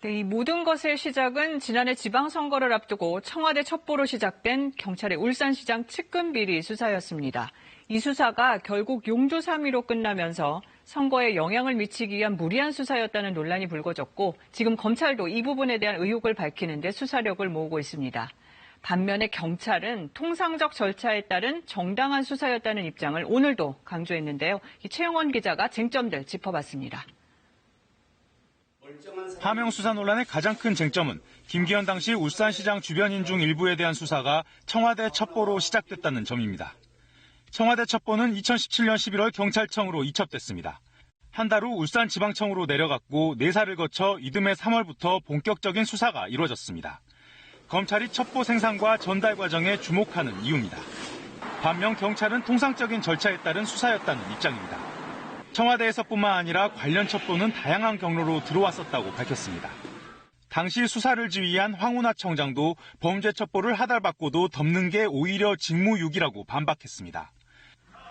네, 이 모든 것의 시작은 지난해 지방선거를 앞두고 청와대 첩보로 시작된 경찰의 울산시장 측근비리 수사였습니다. 이 수사가 결국 용두사미로 끝나면서 선거에 영향을 미치기 위한 무리한 수사였다는 논란이 불거졌고 지금 검찰도 이 부분에 대한 의혹을 밝히는 데 수사력을 모으고 있습니다. 반면에 경찰은 통상적 절차에 따른 정당한 수사였다는 입장을 오늘도 강조했는데요. 이 최영원 기자가 쟁점들 짚어봤습니다. 하명 수사 논란의 가장 큰 쟁점은 김기현 당시 울산시장 주변인 중 일부에 대한 수사가 청와대 첩보로 시작됐다는 점입니다. 청와대 첩보는 2017년 11월 경찰청으로 이첩됐습니다. 한 달 후 울산지방청으로 내려갔고 4사를 거쳐 이듬해 3월부터 본격적인 수사가 이루어졌습니다. 검찰이 첩보 생산과 전달 과정에 주목하는 이유입니다. 반면 경찰은 통상적인 절차에 따른 수사였다는 입장입니다. 청와대에서뿐만 아니라 관련 첩보는 다양한 경로로 들어왔었다고 밝혔습니다. 당시 수사를 지휘한 황운하 청장도 범죄 첩보를 하달받고도 덮는 게 오히려 직무유기라고 반박했습니다.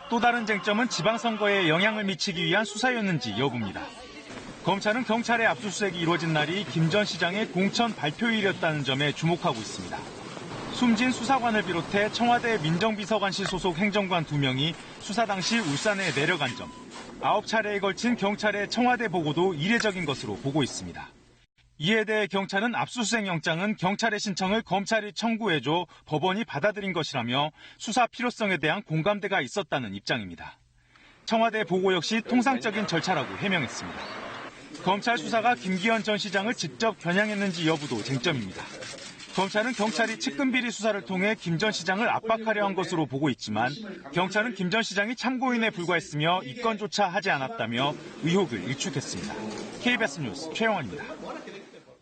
또 다른 쟁점은 지방선거에 영향을 미치기 위한 수사였는지 여부입니다. 검찰은 경찰의 압수수색이 이루어진 날이 김 전 시장의 공천 발표일이었다는 점에 주목하고 있습니다. 숨진 수사관을 비롯해 청와대 민정비서관실 소속 행정관 2명이 수사 당시 울산에 내려간 점, 9차례에 걸친 경찰의 청와대 보고도 이례적인 것으로 보고 있습니다. 이에 대해 경찰은 압수수색 영장은 경찰의 신청을 검찰이 청구해줘 법원이 받아들인 것이라며 수사 필요성에 대한 공감대가 있었다는 입장입니다. 청와대 보고 역시 통상적인 절차라고 해명했습니다. 검찰 수사가 김기현 전 시장을 직접 겨냥했는지 여부도 쟁점입니다. 검찰은 경찰이 측근비리 수사를 통해 김 전 시장을 압박하려 한 것으로 보고 있지만 경찰은 김 전 시장이 참고인에 불과했으며 입건조차 하지 않았다며 의혹을 일축했습니다. KBS 뉴스 최영원입니다.